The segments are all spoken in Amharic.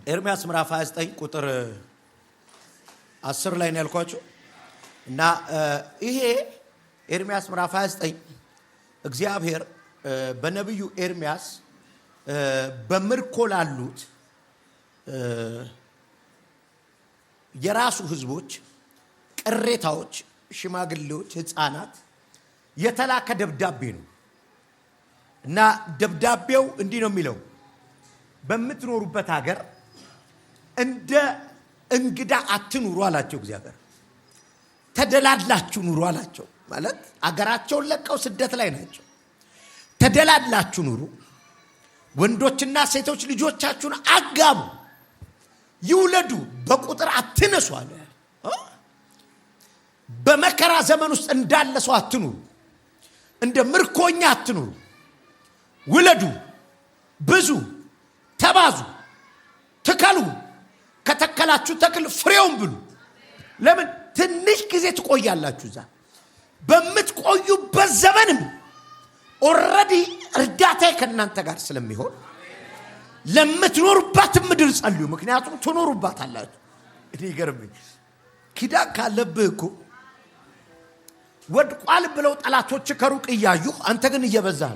ኤርምያስ ምዕራፍ 29 ቁጥር 10 ላይ ነው ያልኳችሁ እና ይሄ ኤርምያስ ምዕራፍ 29 እግዚአብሔር በነብዩ ኤርምያስ በምርኮ ላሉት የራሱ ህዝቦች ቅሬታዎች ሽማግሌዎች ህፃናት የተላከ ደብዳቤ ነው እና ደብዳቤው እንዲህ ነው የሚለው በመትኖሩበት ሀገር እንደ እንግዳ አትኑሩ አላቸው እግዚአብሔር ተደላድላችሁ ኑሩ አላቸው ማለት አገራቸውን ለቀው ስደት ላይ ናቸው ተደላድላችሁ ኑሩ ወንዶችና ሴቶች ልጆቻችሁን አጋቡ ይውለዱ በቁጥር አትነሱ አለ በመከራ ዘመን ውስጥ እንዳለ ሰው አትኑሩ እንደ ምርኮኛ አትኑሩ ውለዱ ብዙ ተባዙ ተከሉ ከተከላችሁ ተክል ፍሬውን ብሉ ለምን ትንሽ ጊዜ ትቆያላችሁ እዛ በመትቆዩበት ዘመንም ኦሬዲ እርዳታ ከእናንተ ጋር ስለሚሆን ለምትኖሩባት ምድር ጸልዩ ምክንያቱም ትኖሩባት አላችሁ እኔ ይገርምኝ ኪዳን ካለብህ እኮ ወድቋል ብለው ጠላቶች ከሩቅ እያዩ አንተ ግን እየበዛህ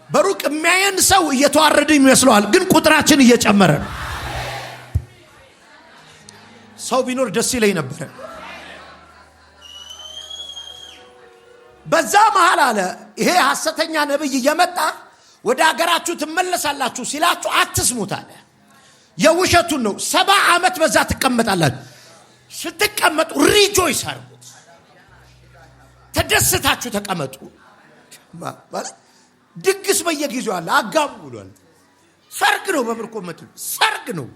በሩቅ የሚያየን ሰው እየተዋረደ ይመስለዋል ግን ቁጥራችን እየጨመረ ነው ሰው ቢኖር ደስ ይለኝ ነበር በዛ መሃል አለ ይሄ ሐሰተኛ ነብይ እየመጣ ወደ ሀገራችሁ ትመለሳላችሁ ሲላችሁ አትስሙት አለ የውሸቱን ነው 70 ዓመት በዛ ትቀመጣላችሁ ስትቀመጡ ሪጆይስ አርጉት ተደስታችሁ ተቀመጡ ማለት ድግስ በየጊዜው አለ አጋቡ ብሏል ሰርግ ነው በምርኮመቱ ሰርግ ነው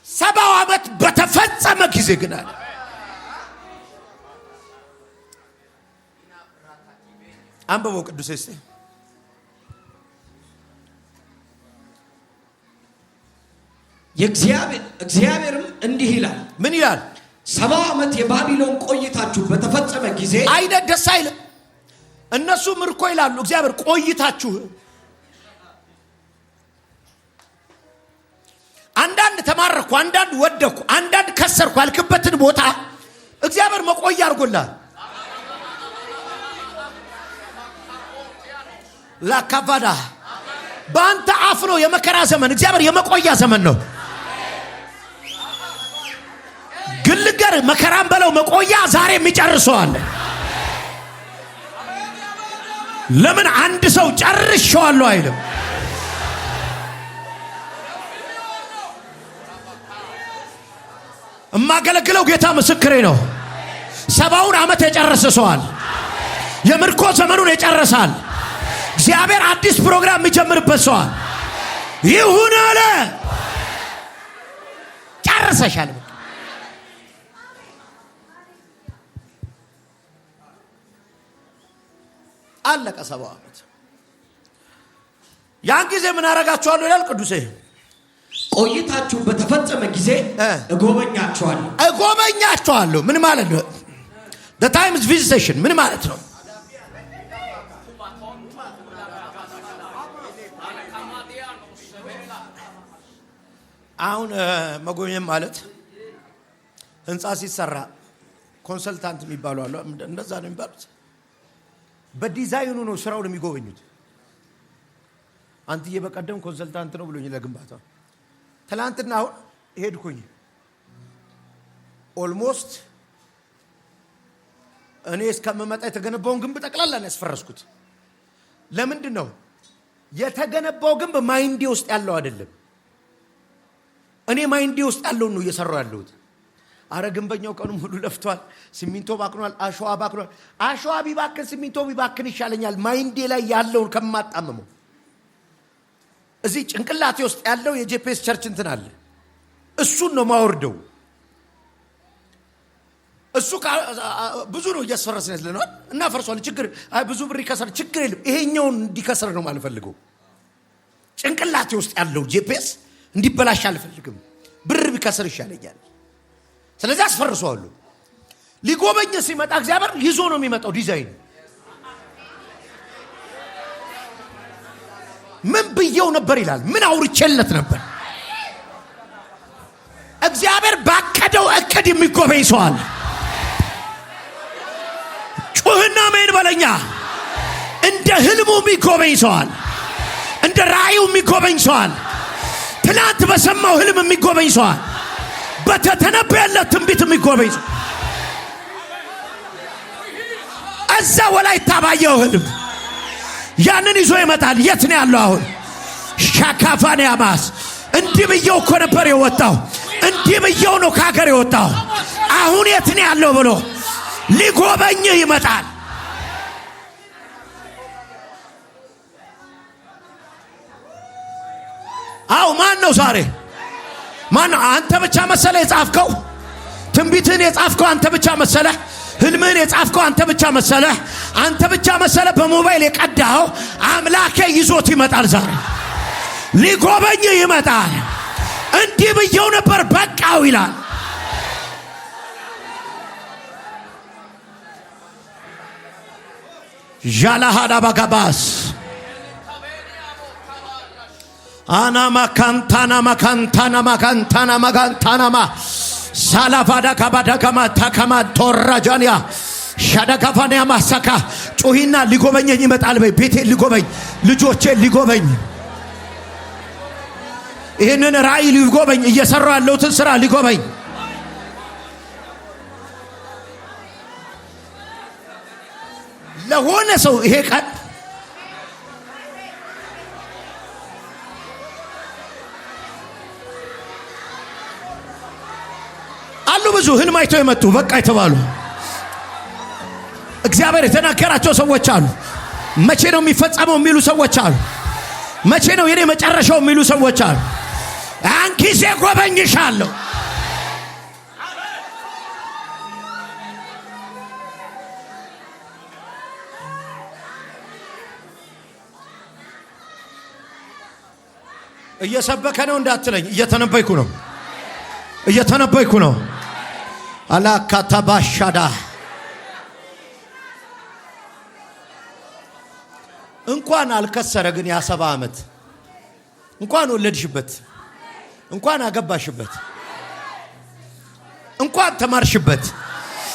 70 ዓመት በተፈጸመ ጊዜ ግን አለ አንበበው ቅዱስ እስቲ እግዚአብሔርም እንዲህ ይላል ምን ይላል 70 ዓመት የባቢሎን ቆይታችሁ በተፈጸመ ጊዜ አይደ ደስ አይልም እነሱ ምርኮ ይላሉ እግዚአብሔር ቆይታችሁ አንዳንድ ተማረኩ አንዳንድ ወደኩ አንዳንድ ከሰርኩ አልክበትን ቦታ እግዚአብሔር መቆያ አርጎላል ላካባዳ ባንተ አፍ ነው የመከራ ዘመን እግዚአብሔር የመቆያ ዘመን ነው ግልገር መከራን በለው መቆያ ዛሬ የሚጨርሰዋል ለምን አንድ ሰው ጨርሼዋለሁ አይልም እማገለግለው ጌታ ምስክሬ ነው 70 ዓመት የጨረሰዋል የምርኮ ዘመኑን የጨረሳል እግዚአብሔር አዲስ ፕሮግራም የሚጀምርበት ሰዋል ይሁን አለ ጨርሰሻል አለቀ 70 ዓመት ያን ጊዜ ምን አረጋችኋለሁ ይላል ቅዱሴ ቆይታችሁ በተፈጸመ ጊዜ እጎበኛችኋለሁ ምን ማለት ነው the time is visitation ምን ማለት ነው አሁን መጎብኘት ማለት ህንጻ ሲሰራ ኮንሰልታንት የሚባሉ አሉ እንደዛ ነው የሚባሉት በዲዛይኑ ነው ስራውን የሚጎበኙት አንተዬ በቀደም ኮንሰልታንት ነው ብሎኝ ለግንባታው ትላንትና አሁን ሄድኩኝ ኦልሞስት እኔ እስከመመጣ የተገነባውን ግንብ ጠቅላላ ነው ያስፈረስኩት ለምንድን ነው የተገነባው ግንብ ማይንዲ ውስጥ ያለው አይደለም እኔ ማይንዲ ውስጥ ያለው ነው እየሰራው ያለሁት አረ ግንበኛው ቀኑ ሙሉ ለፍቷል ሲሚንቶ ባክኗል አሸዋ ቢባክን ሲሚንቶ ቢባክን ይሻለኛል ማይንዲ ላይ ያለውን ከማጣመመው እዚህ ጭንቅላቴ ውስጥ ያለው የጄፒኤስ ቸርች እንትን አለ እሱን ነው ማወርደው እሱ ብዙ ነው እያስፈረስን ያለነው እና ፈርሷል ችግር አይ ብዙ ብር ይከሰር ችግር የለም ይሄኛውን እንዲከሰር ነው ማልፈልገው ጭንቅላቴ ውስጥ ያለው ጄፒኤስ እንዲበላሽ አልፈልግም ብር ቢከሰር ይሻለኛል ስለዚህ አስፈርሷለሁ ሊጎበኝ ሲመጣ እግዚአብሔር ይዞ ነው የሚመጣው ዲዛይን ምን ብየው ነበር ይላል። ምን አውርቼለት ነበር? እግዚአብሔር ባቀደው እቅድ የሚጎበኝ ሰው አለ። ጩህና ምን በለኛ። እንደ ህልሙ የሚጎበኝ ሰው አለ። እንደ ራእዩ የሚጎበኝ ሰው አለ። ትናንት በሰማው ህልም የሚጎበኝ ሰው አለ። በተተነበየለት ትንቢት የሚጎበኝ ሰው እዛ ወላይታ ባየው ህልም ያንን ይዞ ይመጣል። የት ነው ያለው አሁን? ሻካፋን ያማስ እንዲህ ብየው እኮ ነበር የወጣው፣ እንዲህ ብየው ነው ከሀገር የወጣው፣ አሁን የት ነው ያለው ብሎ ሊጎበኝ ይመጣል። አው ማን ነው ዛሬ? ማን ነው? አንተ ብቻ መሰለ የጻፍከው? ትንቢትን የጻፍከው አንተ ብቻ መሰለ? ህልምን የጻፍከው አንተ ብቻ መሰለ? አንተ ብቻ መሰለ? በሞባይል የቀዳው አምላኬ ይዞት ይመጣል። ዛሬ ሊጎበኝ ይመጣል። እንዲህ ብየው ነበር በቃው ይላል። ጃላሃዳ ባጋባስ አና ማካንታና ማካንታና ማካንታና ማካንታናማ ሳላፋዳ ካባዳ ከማ ታከማ ቶራጃንያ ሻዳካፋንያ ማሳካ ጮሂና ሊጎበኘኝ ይመጣል በይ። ቤቴ ሊጎበኝ፣ ልጆቼ ሊጎበኝ፣ ይህንን ራእይ ሊጎበኝ፣ እየሰራው ያለውትን ስራ ሊጎበኝ። ለሆነ ሰው ይሄ ቀን አሉ። ብዙ ህልም አይተው የመጡ በቃ የተባሉ እግዚአብሔር የተናገራቸው ሰዎች አሉ። መቼ ነው የሚፈጸመው የሚሉ ሰዎች አሉ። መቼ ነው የኔ መጨረሻው የሚሉ ሰዎች አሉ። ያን ጊዜ ጎበኝሻለሁ። እየሰበከ ነው እንዳትለኝ፣ እየተነበይኩ ነው፣ እየተነበይኩ ነው። አላካታባሻዳ እንኳን አልከሰረ ግን ያ7 ዓመት እንኳን ወለድሽበት፣ እንኳን አገባሽበት፣ እንኳን ተማርሽበት፣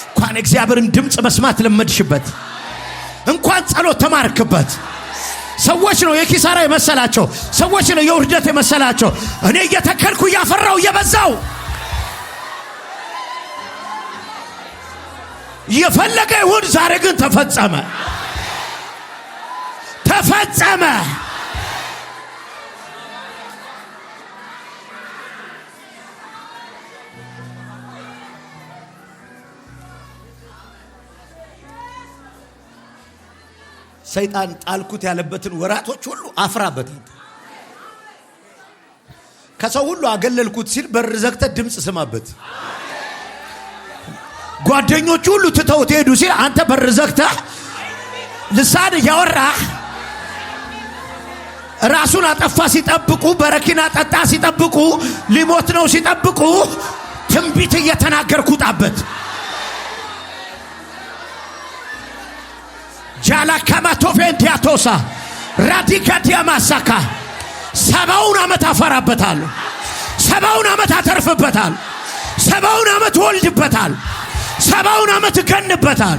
እንኳን እግዚአብሔርን ድምጽ መስማት ለመድሽበት፣ እንኳን ጸሎት ተማርክበት። ሰዎች ነው የኪሳራ የመሰላቸው፣ ሰዎች ነው የውርደት የመሰላቸው። እኔ እየተከልኩ ያፈራው እየበዛው የፈለገ ይሁን። ዛሬ ግን ተፈጸመ፣ ተፈጸመ። ሰይጣን ጣልኩት ያለበትን ወራቶች ሁሉ አፍራበት። ከሰው ሁሉ አገለልኩት ሲል በር ዘግተህ ድምጽ ስማበት። ጓደኞቹ ሁሉ ትተውት ሄዱ ሲል አንተ በር ዘግተህ ልሳን ያወራህ ራሱን አጠፋ ሲጠብቁ፣ በረኪና ጠጣ ሲጠብቁ፣ ሊሞት ነው ሲጠብቁ ትንቢት እየተናገርኩ ጣበት። ጃላ ከማቶፌን ዲያቶሳ ራዲካ ዲያማሳካ 70 ዓመት አፈራበታለሁ፣ 70 ዓመት አተርፍበታል፣ 70 ዓመት ወልድበታል፣ 70 ዓመት እገንበታል።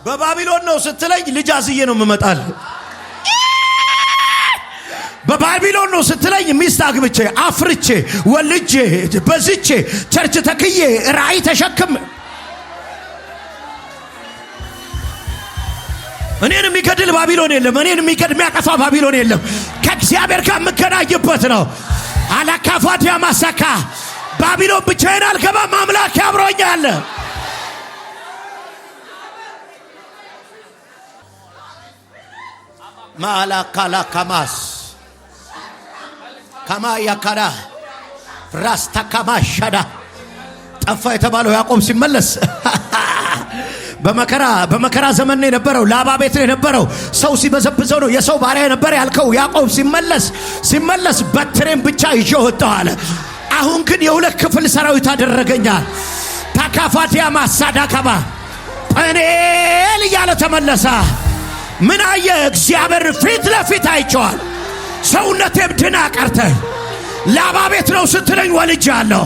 በባቢሎን ነው ስትለኝ ልጅ አዝዬ ነው የምመጣል። በባቢሎን ነው ስትለኝ ሚስት አግብቼ አፍርቼ ወልጄ በዝቼ ቸርች ተክዬ ራእይ ተሸክም እኔን የሚገድል ባቢሎን የለም። እኔን የሚያጠፋ ባቢሎን የለም። ከእግዚአብሔር ጋር የምገናኝበት ነው። አላካፋዲያ ማሳካ ባቢሎን ብቻዬን አልገባም። አምላክ ያብሮኛል። ማላካላካማስ ካማ ያካዳ ራስታ ካማ ሻዳ ጠፋ የተባለው ያዕቆብ ሲመለስ በመከራ ዘመን ነው የነበረው። ላባ ቤት ነው የነበረው። ሰው ሲበዘብዘው ነው የሰው ባሪያ ነበር ያልከው ያዕቆብ ሲመለስ በትሬን ብቻ ይዤ ወጣሁ አለ። አሁን ግን የ2 ክፍል ሰራዊት አደረገኛል። ታካ ሻዳፋዲያ ማሳዳካባ ጴኔል እያለ ተመለሰ። ምን አየ? እግዚአብሔር ፊት ለፊት አይቼዋል። ሰውነቴም ድና ቀርተ። ላባ ቤት ነው ስትለኝ ወልጃለሁ።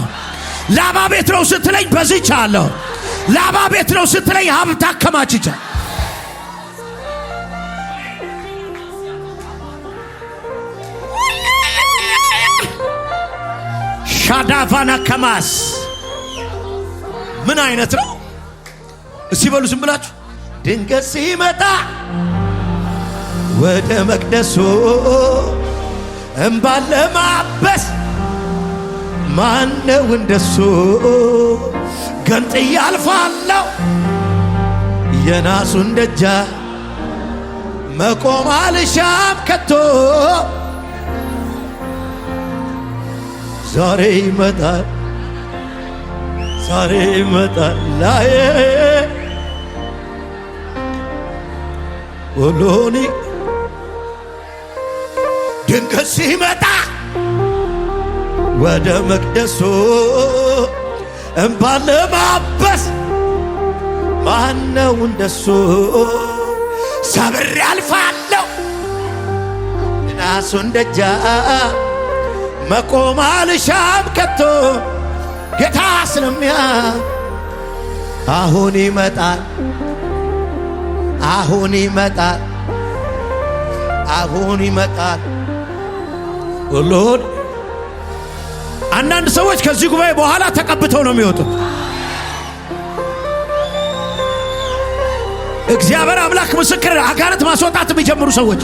ላባ ቤት ነው ስትለኝ በዝቻለሁ። ላባ ቤት ነው ስትለኝ ሀብት አከማችቻ። ሻዳቫና ከማስ ምን አይነት ነው? እስቲ በሉ ዝም ብላችሁ። ድንገት ሲመጣ ወደ መቅደሱ እምባን ለማበስ ማነው እንደሱ? ገንጥዬ አልፋለሁ የናሱን ደጃ መቆም አልሻም ከቶ። ዛሬ ይመጣል ዛሬ ይመጣል ላይ ሁሉኒ ድንገት ሲመጣ ወደ መቅደሱ እምባን ለማበስ ማነው እንደሱ? ሰብሬ አልፋለሁ ናሱን ደጃ መቆም አልሻም ከቶ። ጌታ ስለሚያ አሁን ይመጣል አሁን ይመጣል አሁን ይመጣል ሁሉን። አንዳንድ ሰዎች ከዚህ ጉባኤ በኋላ ተቀብተው ነው የሚወጡት። እግዚአብሔር አምላክ ምስክር፣ አጋንንት ማስወጣት የሚጀምሩ ሰዎች